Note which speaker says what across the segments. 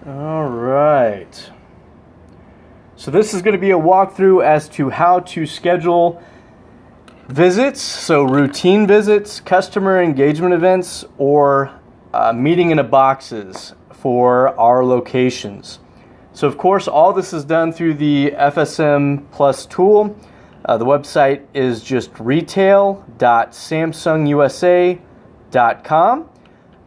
Speaker 1: All right. So this is going to be a walkthrough as to how to schedule visits, so routine visits, customer engagement events, or meeting in a boxes for our locations. So of course, all this is done through the FSM Plus tool. The website is just retail.samsungusa.com.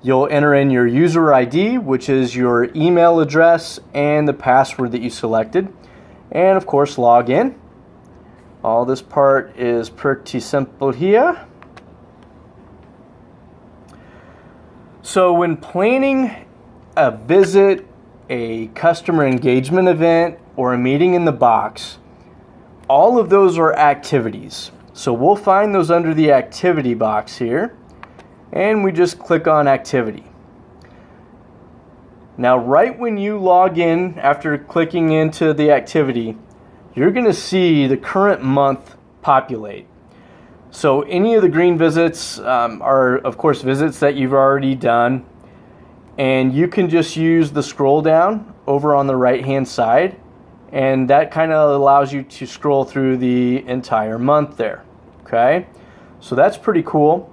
Speaker 1: You'll enter in your user ID, which is your email address and the password that you selected. And of course, log in. All this part is pretty simple here. So when planning a visit, a customer engagement event, or a meeting in the box, all of those are activities. So we'll find those under the activity box here, and we just click on activity. Now, right when you log in, after clicking into the activity, you're going to see the current month populate. So any of the green visits are, of course, visits that you've already done. And you can just use the scroll down over on the right-hand side. And that kind of allows you to scroll through the entire month there. Okay? So that's pretty cool.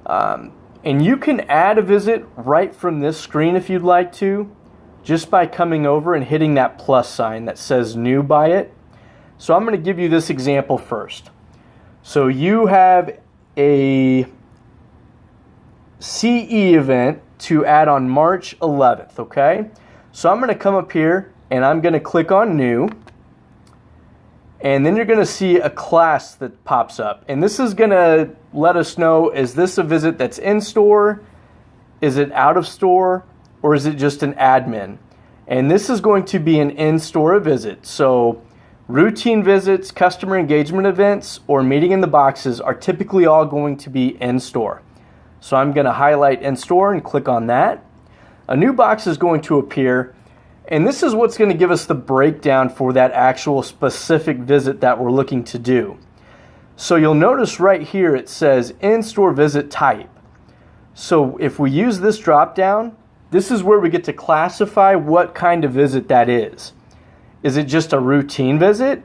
Speaker 1: And you can add a visit right from this screen if you'd like to, just by coming over and hitting that plus sign that says new by it. So I'm going to give you this example first. So you have a CE event to add on March 11th, okay? So I'm going to come up here and I'm going to click on new. And then you're going to see a class that pops up. And this is going to let us know, is this a visit that's in store? Is it out of store? Or is it just an admin? And this is going to be an in-store visit. So routine visits, customer engagement events, or meeting in the boxes are typically all going to be in-store. So I'm going to highlight in-store and click on that. A new box is going to appear. And this is what's going to give us the breakdown for that actual specific visit that we're looking to do. So you'll notice right here it says in-store visit type. So if we use this drop down, this is where we get to classify what kind of visit that is. Is it just a routine visit?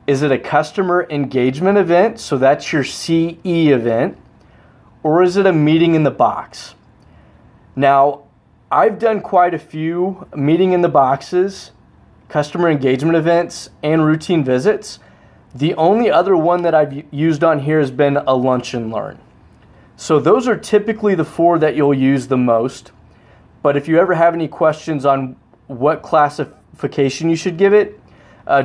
Speaker 1: Is it a customer engagement event? So that's your CE event. Or is it a meeting in the box? Now, I've done quite a few meeting in the boxes, customer engagement events, and routine visits. The only other one that I've used on here has been a lunch and learn. So those are typically the four that you'll use the most. But if you ever have any questions on what classification you should give it,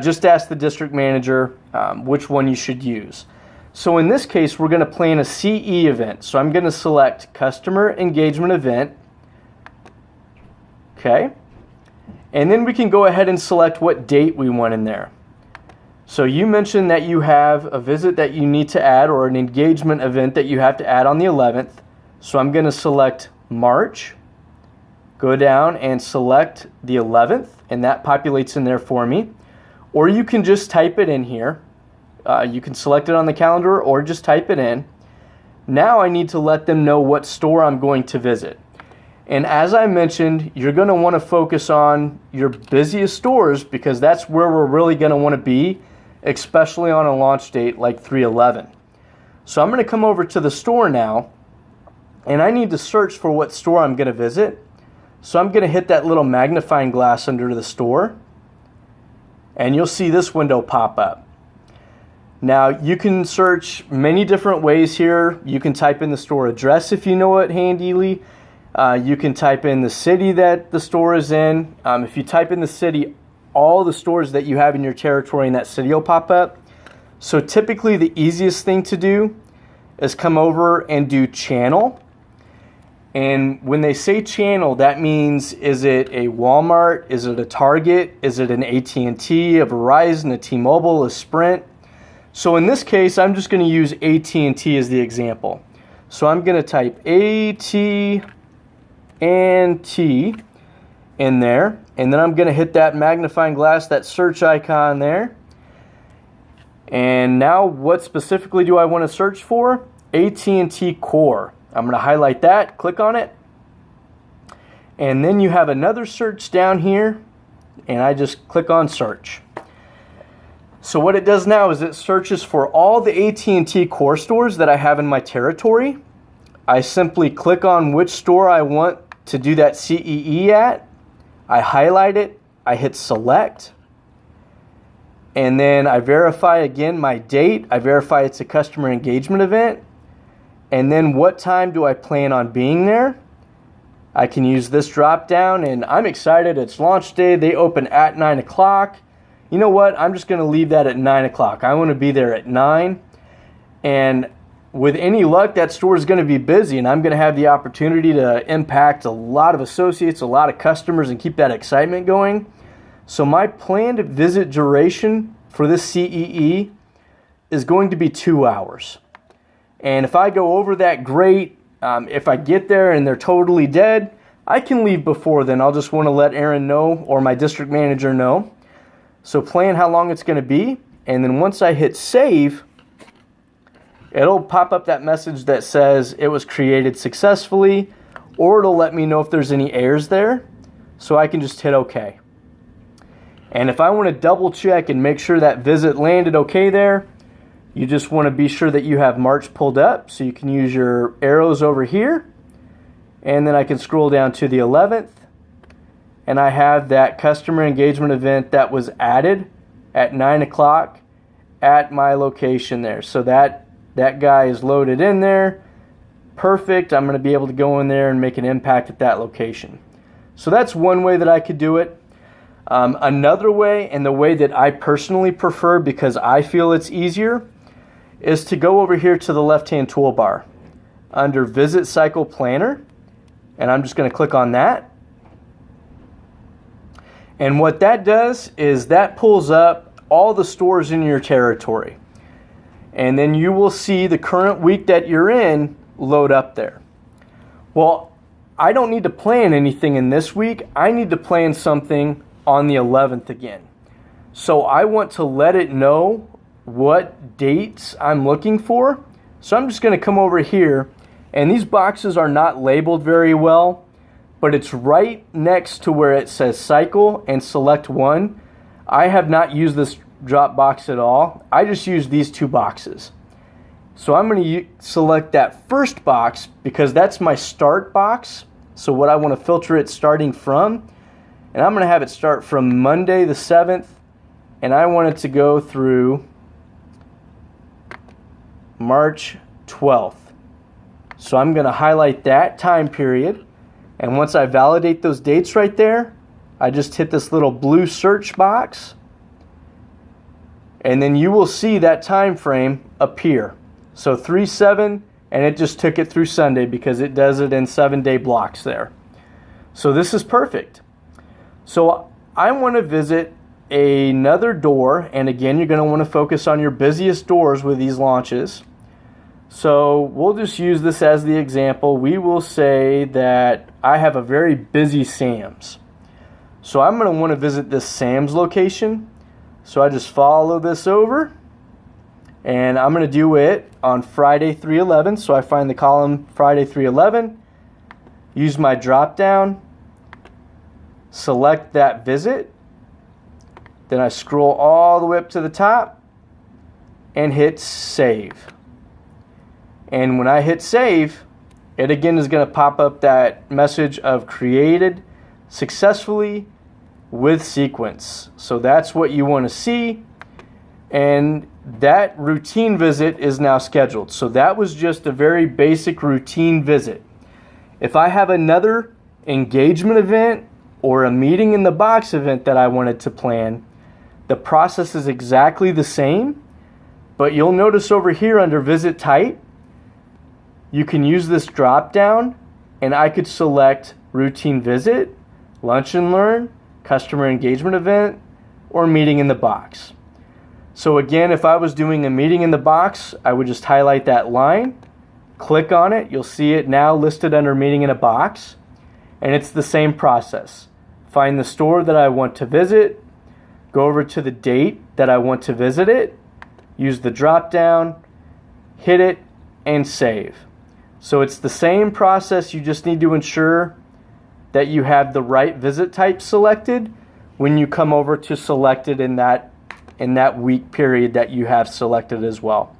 Speaker 1: just ask the district manager which one you should use. So in this case, we're going to plan a CE event. So I'm going to select customer engagement event. Okay, and then we can go ahead and select what date we want in there. So you mentioned that you have a visit that you need to add, or an engagement event that you have to add on the 11th. So I'm going to select March, go down and select the 11th, and that populates in there for me. Or you can just type it in here. You can select it on the calendar or just type it in. Now I need to let them know what store I'm going to visit. And as I mentioned, you're going to want to focus on your busiest stores because that's where we're really going to want to be, especially on a launch date like 3/11. So I'm going to come over to the store now, and I need to search for what store I'm going to visit. So I'm going to hit that little magnifying glass under the store, and you'll see this window pop up. Now, you can search many different ways here. You can type in the store address if you know it handily. You can type in the city that the store is in. If you type in the city, all the stores that you have in your territory in that city will pop up. So typically the easiest thing to do is come over and do channel. And when they say channel, that means, is it a Walmart? Is it a Target? Is it an AT&T, a Verizon, a T-Mobile, a Sprint? So in this case, I'm just going to use AT&T as the example. So I'm going to type AT&T in there, and then I'm going to hit that magnifying glass, that search icon there. And now what specifically do I want to search for? AT&T Core. I'm going to highlight that, click on it, And then you have another search down here, and I just click on search. So what it does now is it searches for all the AT&T core stores that I have in my territory. I simply click on which store I want to do that CEE at. I highlight it, I hit select, and then I verify again my date. I verify it's a customer engagement event, and then what time do I plan on being there. I can use this drop down, and I'm excited. It's launch day. They open at 9 o'clock. You know what? I'm just going to leave that at 9 o'clock. I want to be there at 9. And with any luck, that store is going to be busy, and I'm going to have the opportunity to impact a lot of associates, a lot of customers, and keep that excitement going. So my planned visit duration for this CEE is going to be 2 hours. And if I go over that, great. If I get there and they're totally dead, I can leave before then. I'll just want to let Aaron know or my district manager know. So plan how long it's going to be. And then once I hit save, it'll pop up that message that says it was created successfully, or it'll let me know if there's any errors there. So I can just hit OK. And if I want to double check and make sure that visit landed okay there, you just want to be sure that you have March pulled up, so you can use your arrows over here. And then I can scroll down to the 11th, and I have that customer engagement event that was added at 9 o'clock at my location there. So that guy is loaded in there. Perfect. I'm going to be able to go in there and make an impact at that location. So that's one way that I could do it. Another way, and the way that I personally prefer because I feel it's easier, is to go over here to the left-hand toolbar under Visit Cycle Planner, and I'm just going to click on that. And what that does is that pulls up all the stores in your territory. And then you will see the current week that you're in load up there. Well, I don't need to plan anything in this week. I need to plan something on the 11th again. So I want to let it know what dates I'm looking for. So I'm just going to come over here, and these boxes are not labeled very well, but it's right next to where it says cycle and select one. I have not used this drop box at all. I just use these two boxes. So I'm going to select that first box because that's my start box. So what I want to filter it starting from, and I'm going to have it start from Monday the 7th, and I want it to go through March 12th. So I'm going to highlight that time period, and once I validate those dates right there, I just hit this little blue search box, and then you will see that time frame appear. So 3/7, and it just took it through Sunday because it does it in 7-day blocks there. So this is perfect. So I want to visit another door, and again, you're going to want to focus on your busiest doors with these launches. So we'll just use this as the example. We will say that I have a very busy Sam's. So I'm going to want to visit this Sam's location. So I just follow this over, and I'm going to do it on Friday 3/11. So I find the column Friday 3/11, use my drop down, select that visit, then I scroll all the way up to the top and hit save. And when I hit save, it again is going to pop up that message of created successfully with sequence. So that's what you want to see. And that routine visit is now scheduled. So that was just a very basic routine visit. If I have another engagement event or a meeting in the box event that I wanted to plan, the process is exactly the same, but you'll notice over here under visit type, you can use this drop down, and I could select routine visit, lunch and learn, customer engagement event, or meeting in the box. So again, if I was doing a meeting in the box, I would just highlight that line, click on it, you'll see it now listed under meeting in a box, and it's the same process. Find the store that I want to visit, go over to the date that I want to visit it, use the drop down, hit it, and save. So it's the same process. You just need to ensure that you have the right visit type selected when you come over to select it in that week period that you have selected as well.